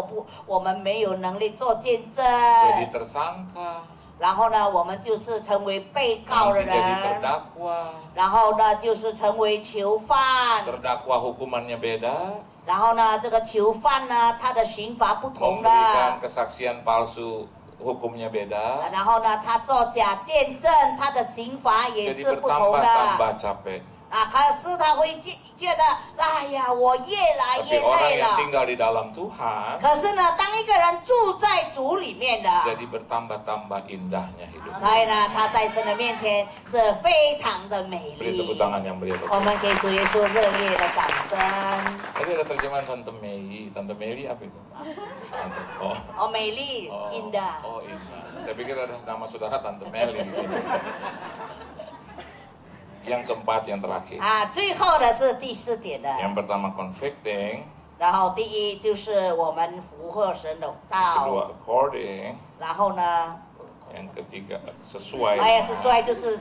我们没有能力做见证。 Jadi tersangka. 然后呢，我们就是成为被告的 Nanti jadi 人。 terdakwa. 然后呢，就是成为囚犯。 Terdakwa hukumannya beda. 然后呢，这个囚犯呢，他的刑罚不同的。 Memberikan kesaksian palsu hukumnya beda. 然后呢，他做假见证，他的刑罚也 Jadi 是不同的。 bertambah-tambah capek. 啊，可是他会觉得，哎呀，我越来 Tapi 越 orang 累 yang 了。 tinggal di dalam Tuhan 可是呢，当一个人住在主里面的， jadi bertambah-tambah indahnya hidup. 所以呢，他在神的面前是非常的美 Beri 丽 tepuk。tangan yang meriah. 我们给主耶稣热烈的掌声。 Tadi ada terjemahan Tante Mei. Tante Mei apa itu? Oh, 哦，美丽 oh, ，Indah。 oh Indah. Saya pikir ada nama saudara Tante Meli di sini. Yang keempat, yang terakhir. 啊，最后的是第4点的。 Yang pertama convicting, 然后第一就是我们符合神的道， kedua according, 然后呢， yang ketiga sesuai, 哎呀，是说就是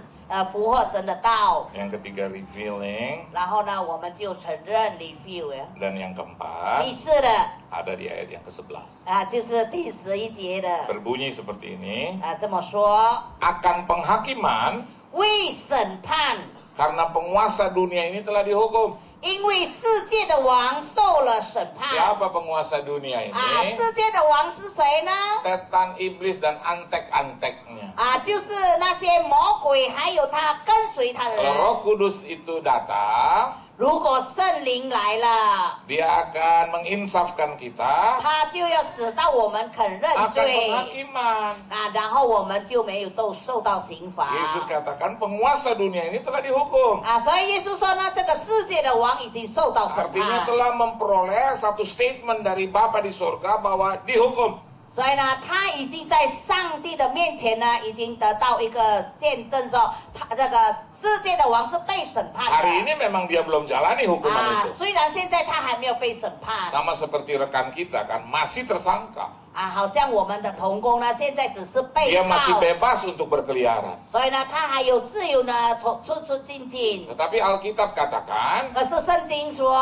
符合神的道， yang ketiga revealing, 然后呢，我们就承认 review 呀。 dan yang keempat 第4的 ada di ayat yang ke-11. 啊，就是第11节的 Berbunyi seperti ini, 啊，这么说， akan penghakiman 为审判， karena penguasa dunia ini telah dihukum. 因为世界的王受了审判。 Siapa penguasa dunia 啊， ini? 世界的王是谁呢？ Setan, iblis, dan antek-anteknya. 啊，就是那些魔鬼，还有他跟随他的 Kalau 人。 Roh Kudus itu datang, 如果圣灵来了， dia akan menginsafkan kita 他就要使到我们肯认 akan 罪。 penghakiman. 啊，然后我们就没有都受到刑罚。 Yesus katakan penguasa dunia ini telah dihukum. 啊，所以耶稣说呢，这个世界的王已经受到审 Artinya 判。 telah memperoleh satu statement dari Bapa di surga bahwa dihukum. 所以呢，他已经在上帝的面前呢，已经得到一个见证说，他这个世界的王是被审判 Hari 的。 ini memang dia belum jalani hukuman 啊， itu. 虽然现在他还没有被审判。 Sama seperti rekan kita kan masih tersangka. 啊，好像我们的童工呢，现在只是被 Dia masih 告， bebas untuk berkeliaran. 所以呢，他还有自由呢，出进进。 Tetapi Alkitab katakan 可是圣经说，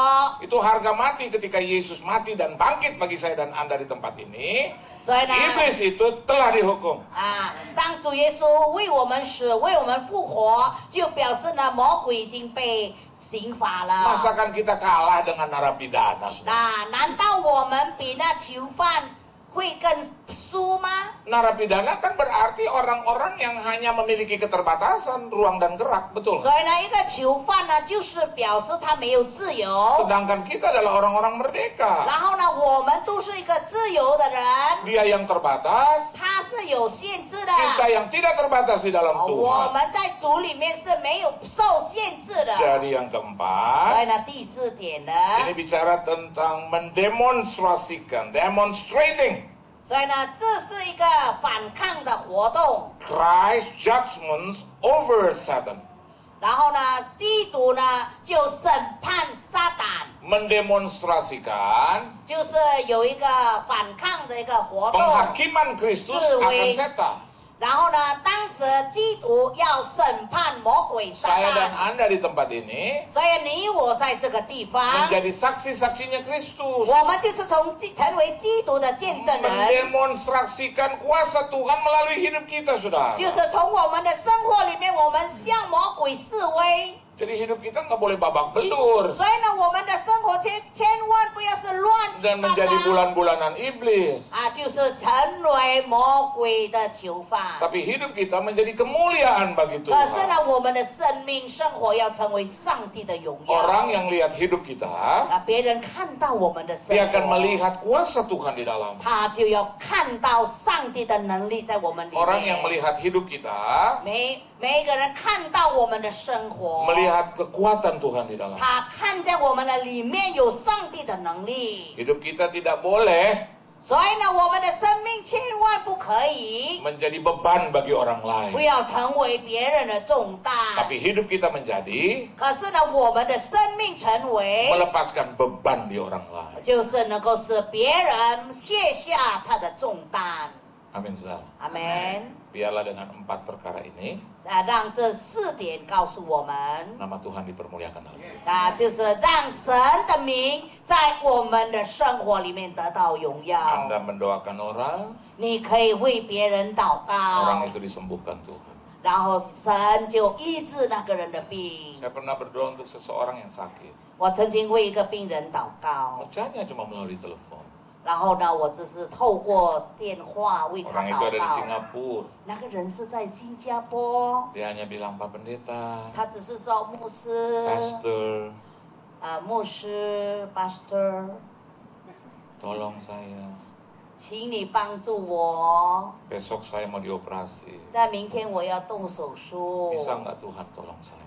itu harga mati ketika Yesus mati dan bangkit bagi saya dan Anda di tempat ini. 所以呢， Iblis itu telah dihukum. 啊，当主耶稣为我们死，为我们复活，就表示呢，魔鬼已经被刑罚了。 Masakan kita kalah dengan narapidana? Saudara? 那难道我们比那囚犯会更输吗？ Narapidana kan berarti orang-orang yang hanya memiliki keterbatasan ruang dan gerak, betul? 所以呢，一个囚犯呢，就是表示他没有自由。 Sedangkan kita adalah orang-orang merdeka. 然后呢，我们都是一个自由的人， Dia yang terbatas, 他是有限制的。 kita yang tidak terbatas di dalam 我 Tuhan. 们在主里面是没有受限制的。 Jadi yang 所以 keempat, 呢，第4点呢， ini bicara tentang mendemonstrasikan, demonstrating 所以呢，这是一个反抗的活动。 Christ's judgments over Satan. 然后呢，基督呢就审判撒旦， Mendemonstrasikan 就是有一个反抗的一个活动。 penghakiman Kristus akan setan. 然后呢，当时基督要审判魔鬼撒 Saya dan 旦， Anda di tempat ini 所以你我在这个地方， menjadi saksi-saksinya Kristus. 我们就是成为基督的见证人， Mendemonstrasikan kuasa Tuhan melalui hidup kita, saudara. 就是从我们的生活里面，我们向魔鬼示威。 Jadi hidup kita nggak boleh babak belur. 所以呢，我们的生活千万不要是乱七 dan 八 menjadi 糟 bulan-bulanan iblis. 就是成为魔鬼的囚犯。 Tapi hidup kita menjadi kemuliaan bagi 可是 Tuhan. 呢，我们的生命生活要成为上帝的荣耀。 Orang yang lihat hidup kita, 别人看到我们的生 dia akan 活， melihat kuasa Tuhan di dalam. 他就要看到上帝的能力在我们里 Orang yang 面。 melihat hidup kita, 每一个人看到我们的生活， melihat kekuatan Tuhan di dalam. 他看见我们的里面有上帝的能力。 Hidup kita tidak boleh 所以呢，我们的生命千万不可以 menjadi beban bagi orang 不 lain. 要成为别人的重担。 Tapi hidup kita menjadi 可是呢，我们的生命成为 melepaskan beban di orang lain. 就是能够使别人卸下他的重担。 Amin, saudara. 阿门。 Biarlah dengan 4 perkara ini 让这4点告诉我们， nama Tuhan dipermuliakan dalam hidup. 就是让神的名在我们的生活里面得到荣耀。 Anda mendoakan orang, 你可以为别人祷 orang 告， itu disembuhkan Tuhan. 然后神就医治那个人的病。 Saya pernah berdoa untuk seseorang yang sakit. 我曾经为一个病人祷告， Bacanya cuma melalui telepon. 然后呢，我只是透过电话为他 Orang itu ada 祷 di 告。 Singapura. 那个人是在新加坡， Dia hanya bilang, Pak Pendeta, 他只是说牧师， Pastor, 牧师 ，pastor， tolong saya. 请你帮助我。 Besok saya mau dioperasi. 那明天我要动手术， Bisa nggak Tuhan tolong saya?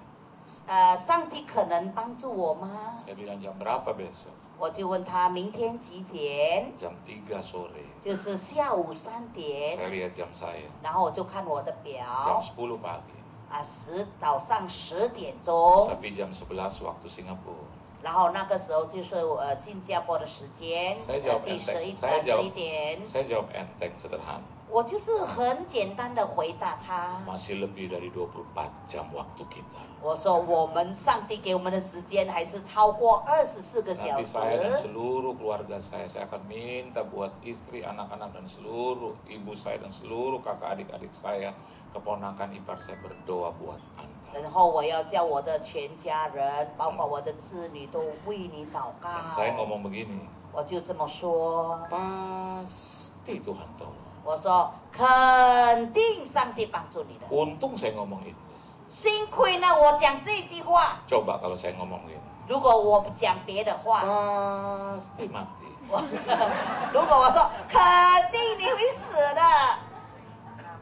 上帝可能帮助我吗？ Saya bilang jam berapa besok? 我就问他明天几点， Jam 3 sore. 就是下午3点， Saya lihat jam saya. 然后我就看我的 Jam 表， 10 pagi. 早上10点钟， Tapi jam 11 waktu Singapura. 然后那个时候就是新加坡的时间， Saya jawab 第 enteng. 11点， Saya jawab enteng sederhana. 我就是很简单的回答他， Masih lebih dari 24 jam waktu kita. 我说我们上帝给我们的时间还是超过24个小 Nanti 时。 saya dan seluruh keluarga saya akan minta buat istri, anak-anak dan seluruh ibu saya dan seluruh kakak adik-adik saya, keponakan ipar saya berdoa buat Anda. 然后我要叫我的全家人，包括我的子女都为你祷告。 Dan saya ngomong begini, 我就这么说， pasti Tuhan tolong. 我说肯定上帝帮助你的。 Untung saya ngomong itu. 幸亏呢，我讲这句话， Coba kalau saya ngomong gini, 如果我不讲别的话， pasti mati. 如果我说肯定你会死的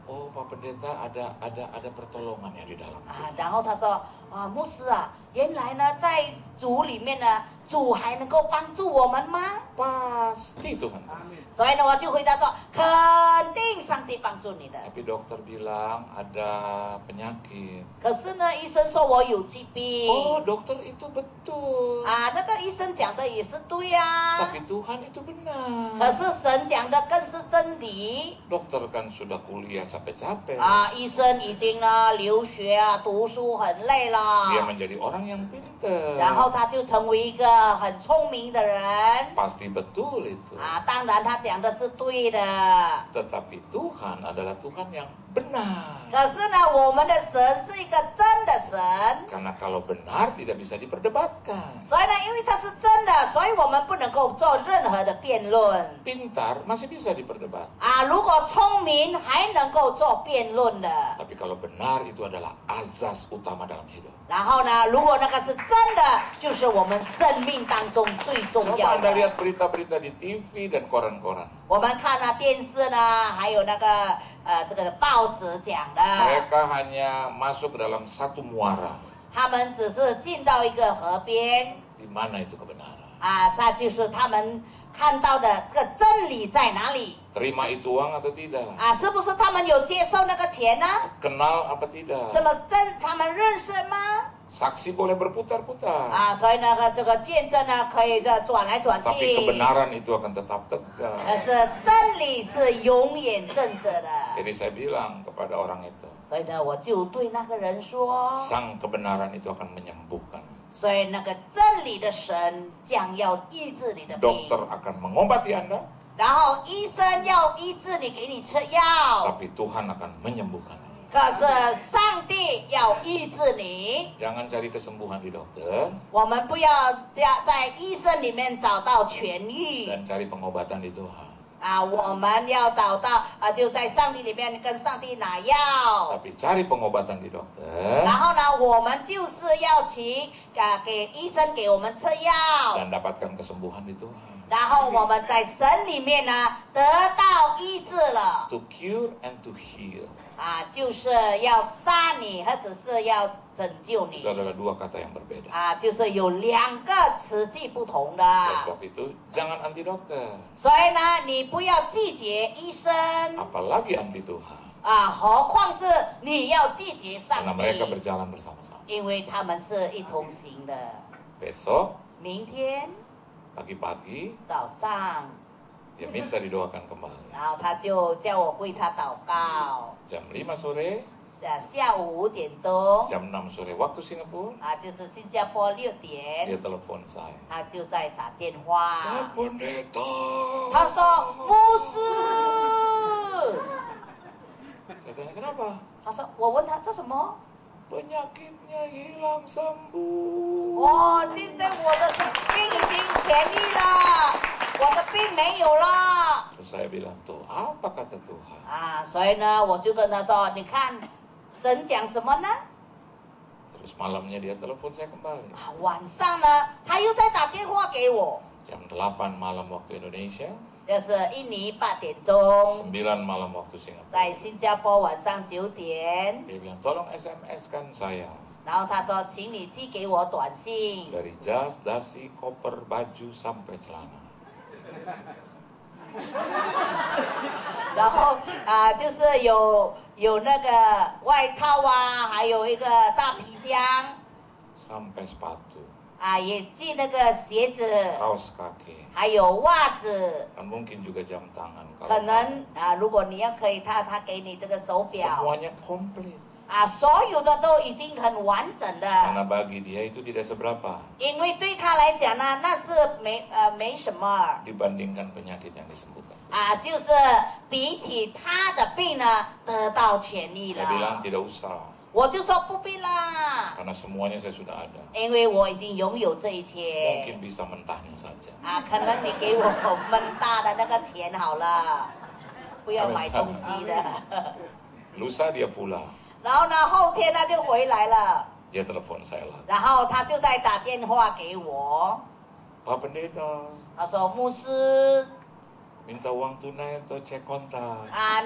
Oh, Pak Pendeta, ada pertolongannya di dalam. 然后他说牧师啊，原来呢在主里面呢，主还能够帮助我们吗？ Pasti Tuhan. 所以呢，我就回答说，肯定上帝帮助你的。 Tapi dokter bilang ada penyakit. 可是呢，医生说我有疾病。 Oh, dokter itu betul. 那个医生讲的也是对呀、 Tapi Tuhan itu benar. 可是神讲的更是真理。 Dokter kan sudah kuliah capek-capek. 医生已经呢留学读书很累 Dia 了， menjadi orang yang pintar. 然后他就成为一个很聪明的人。 Pasti betul itu. 当然他讲的是对的。 Tetapi Tuhan adalah Tuhan yang benar. 可是呢，我们的神是一个真的神， Karena kalau benar tidak bisa diperdebatkan. 所以呢，因为他是真的，所以我们不能够做任何的辩论。 Pintar masih bisa diperdebatkan. 如果聪明还能够做辩论的。 Tapi kalau benar itu adalah azas utama dalam hidup. 然后呢，如果那个是真的，就是我们生命当中最重 Coba 要 Anda 的。 lihat berita-berita di TV dan koran-koran. 我们看电视呢，还有那个这个报纸讲的， Mereka hanya masuk ke dalam satu muara. 他们只是进到一个河边 Di mana itu kebenaran? 那就是他们看到的这个真理在哪里 Terima itu uang atau tidak? 是不是他们有接受那个钱呢？ Kenal apa tidak? 什么真他们认识吗？ Saksi boleh berputar-putar. 所以那个这个见证呢，可以这转来转 Tapi 去， kebenaran itu akan tetap tegak. 但是真理是永远正着的。 Jadi saya bilang kepada orang itu, 所以呢，我就对那个人说， sang kebenaran itu akan menyembuhkan. 所以那个真理的神将要医治你的病， Dokter akan mengobati Anda, 然后医生要医治你，给你吃药， tapi Tuhan akan menyembuhkan Anda. 可是上帝要医治你。 Jangan cari kesembuhan di dokter 我们不要在医生里面找到痊愈 dan cari pengobatan di Tuhan. 我们要找到就在上帝里面跟上帝拿药。 Tapi cari pengobatan di dokter 然后呢，我们就是要去给医生给我们吃药， dan dapatkan kesembuhan di Tuhan. 然后我们在神里面呢得到医治了 To cure and to heal. 就是要杀你，或者是要拯救你 Itu adalah dua kata yang berbeda. 就是有2个词句不同的。 Oleh sebab itu, jangan anti dokter, 所以呢，你不要拒绝医生 apalagi anti Tuhan. 何况是你要拒绝 Karena 上 mereka 帝， berjalan bersama-sama. 因为他们是一同行的。 Besok, 明天 pagi-pagi, 早上， dia minta didoakan kembali. 然后他就叫我为他祷告。 Jam 5 sore, 下午5点钟， jam 6 sore waktu Singapura, 就是新加坡6点， dia telepon saya. 他就在打电话。 Pendeta. 他说：“牧师。” Saya tanya kenapa? 他说：“我问他这什么？ Penyakitnya hilang sembuh. 现在我的病已经痊愈了，我的病没有了。” Terus saya bilang, tuh apa kata Tuhan? 所以呢，我就跟他说：“你看，神讲什么呢？” Terus malamnya dia telepon saya kembali. 晚上呢，他又在打电话给我， Jam 8 malam waktu Indonesia, 就是印尼8点钟， 9 malam waktu Singapura. 在新加坡晚上9点。 Dia bilang, tolong SMS-kan saya. 然后他说：“请你寄给我短信。” Dari jas, dasi, koper, baju, sampai celana. 然后就是有那个外套还有一个大皮箱 Sampai sepatu, 也寄那个鞋子， kaos kaki, 还有袜子。 dan mungkin juga jam tangan. 可 Kalau 能如果你要可以，他给你这个手 mau. 表 Semuanya komplit. 所有的都已经很完整的， Karena bagi dia itu tidak seberapa 因为对他来讲呢，那是没什么 dibandingkan penyakit yang disembuhkan. 就是比起他的病呢得到痊愈 Saya bilang 了。 tidak usah, 我就说不必啦， karena semuanya saya sudah ada. 因为我已经拥有这一切。 Mungkin bisa mentahnya saja. 可能你给我闷大的那个钱好了，不要买东西的。 Lusa dia pulang, 然后呢，后天他就回来了， dia telepon saya lagi. 然后他就在打电话给我， Pak Pendeta, 他说：“牧师 minta uang tunai atau cek kontak?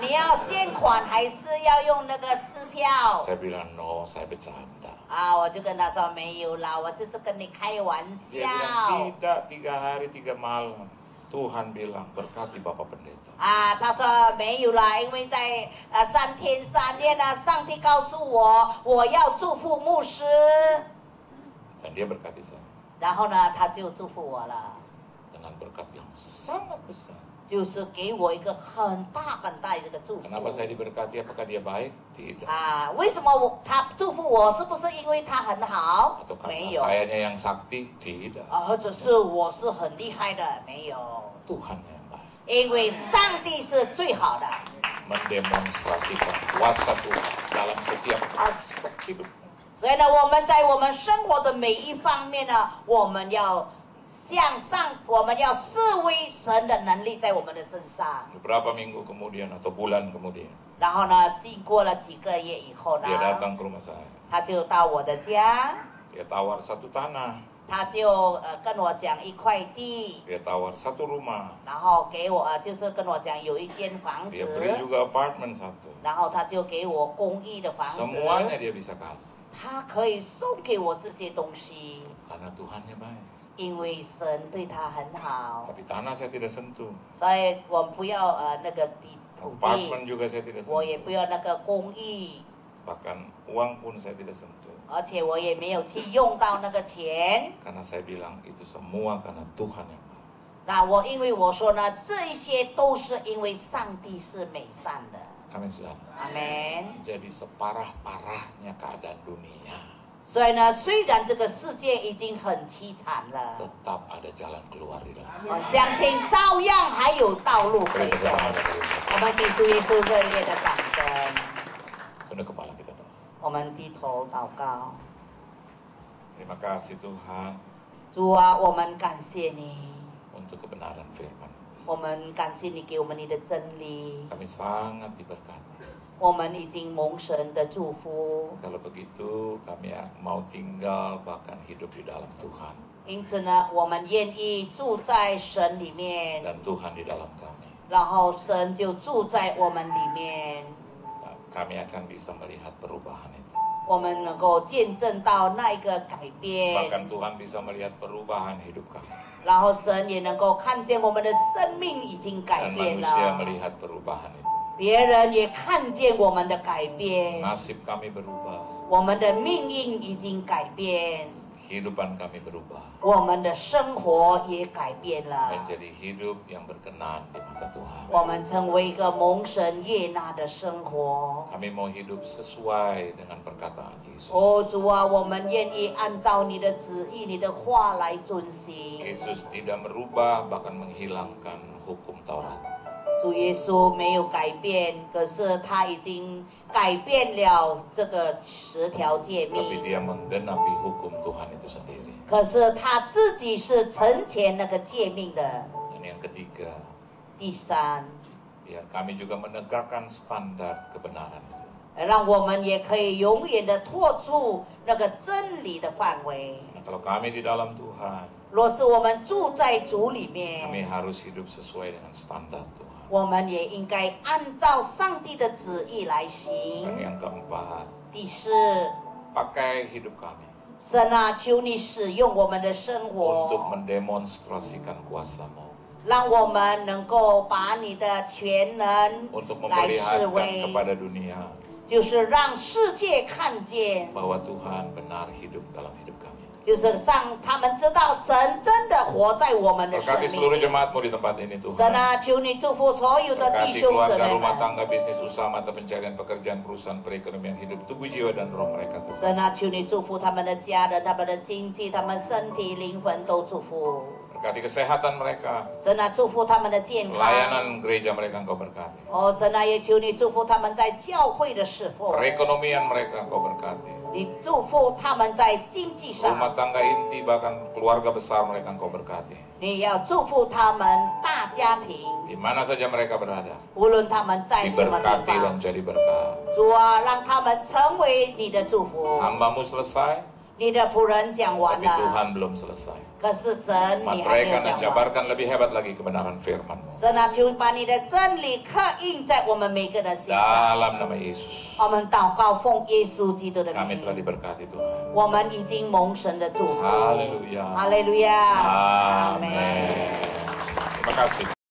你要现款还是要用那个支票 Saya bilang no, saya bercanda. 我就跟他说没有啦，我就是跟你开玩 Dia 笑 bilang tidak, 3 hari 3 malam. Tuhan bilang berkati Bapak Pendeta. 他说没有啦，因为在3天3夜呢，上帝告诉我我要祝福牧师， Dan dia berkati saya 然后呢，他就祝福我了。 dengan berkat yang sangat besar. 就是给我一个很大很大的一个祝福。 Kenapa saya diberkati? Apakah dia baik? Tidak. 为什么他祝福我？是不是因为他很好 Atau？karena 没有。 sayanya yang sakti? Tidak. 或者是我是很厉害的？没有。 Tuhan yang baik. 因为上帝是最好的， Mendemonstrasikan kuasa Tuhan dalam setiap aspek hidup. 所以呢，我们在我们生活的每一方面呢，我们要向上，我们要视为神的能力在我们的身上。 Beberapa minggu kemudian atau bulan kemudian, 然后呢，经过了几个月以后呢， dia datang ke rumah saya. 他就到我的家， Dia tawar 1 tanah, 他就跟我讲一块地。 dia tawar 1 rumah, 然后给我就是跟我讲有一间房 dia 子， beri juga apartemen 1. 然后他就给我公寓的房子， Semuanya dia bisa kasih. 他可以送给我这些东西， Karena Tuhannya baik. 因为神对他很好， Tapi tanah saya tidak sentuh. 所以我们不要那个土 Apartemen 地， juga saya tidak 我也 sentuh. 不要那个公寓， Bahkan uang pun saya tidak sentuh. 而且我也没有去用到那个钱。 Karena saya bilang itu semua karena Tuhan yang baik. 因为我说呢，这一些都是因为上帝是美善的。 Amin saudara. 阿门。 Jadi separah-parahnya keadaan dunia, 所以呢，虽然这个世界已经很凄惨了。 tetap ada jalan keluar di dalam. 我相信照样还有道路可以 Beri 走。 tepuk tangan kepada Yesus. 我们给主耶稣热烈的掌声。Tunduk kepala kita doa. 我们低头祷告。 Terima kasih Tuhan 主啊，我们感谢你， untuk kebenaran firman. 我们感谢你给我们你的真理， Kami sangat diberkati. 我们已经蒙神的祝福。 Kalau begitu kami mau tinggal bahkan hidup di dalam Tuhan. 因此呢，我们愿意住在神里面， Dan Tuhan di dalam kami. 然后神就住在我们里面， Kami akan bisa melihat perubahan itu. 我们能够见证到那一个改变， Bahkan Tuhan bisa melihat perubahan hidup kami. 然后神也能够看见我们的生命已经改 Dan 变 manusia 了， melihat perubahan itu. 别人也看见我们的改变， Nasib kami berubah. 我们的命运已经改变， Kehidupan kami berubah. 我们的生活也改变了， Menjadi hidup yang berkenan di mata Tuhan. 我们成为一个蒙神悦纳的生活。 Kami mau hidup sesuai dengan perkataan Yesus. 哦，主啊，我们愿意按照你的旨意、你的话来遵行。 Yesus tidak merubah bahkan menghilangkan hukum Taurat. 主耶稣没有改变，可是他已经改变了这个10条诫 Tapi 命。 dia menggenapi hukum Tuhan itu sendiri. 可是他自己是承前那个诫命的。 Dan yang ketiga, 第三， ya kami juga menegakkan standar kebenaran itu. 让我们也可以永远的拓出那个真理的范围。 Nah, kalau kami di dalam Tuhan, 若是我们住在主里 kami 面， harus hidup sesuai dengan standar Tuhan. 我们也应该按照上帝的旨意来 Dan 行。 yang keempat, 第四， pakai hidup kami 神啊，求你使用我们的生 untuk 活， mendemonstrasikan kuasa-Mu, 让我们能够把你的全能 untuk 来示 memperlihatkan 威， kepada dunia 就是让世界看见， bahwa Tuhan benar hidup dalam hidup kami. 就是让他们知道神真的活在我们的生 Berkati 命 seluruh 里。 jemaat-Mu di tempat ini 神 Tuhan. 啊，求你祝福所有的弟 Berkati 兄姊 keluarga, 妹 rumah 们。 tangga, bisnis, usaha, mata pencarian, pekerjaan, perusahaan, perekonomian hidup, tubuh, jiwa, dan roh mereka Tuhan. 神啊，求你祝福他们的家人、他们的经济、他们身体、灵魂都祝福。 Berkati kesehatan mereka, 神啊，祝福他们的健康。 pelayanan gereja mereka Engkau berkati. 哦，神啊，也求你祝福他们在教会的侍奉， Perekonomian mereka Engkau berkati. 你祝福他们在经济 Rumah 上， tangga inti bahkan keluarga besar mereka Engkau berkati. 你要祝福他们大家庭， Di mana saja mereka berada, 无论他们在什么地 diberkati dan 方， jadi berkat. 主啊，让他们成为你的祝福。 Hamba-Mu selesai, 你的仆人讲完 tapi 了， Tuhan belum selesai. 可是神你还没有 Materaikan dan 讲完。 jabarkan lebih hebat lagi kebenaran firman-Mu. 神啊，求把你的真理刻印在我们每个人心上。 Dalam nama Yesus, 我们祷告，奉耶稣基督的 kami telah 名， diberkati Tuhan. 我们已经蒙神的祝福。 Haleluya. 哈利路亚，阿 Amin. 门。 Terima kasih.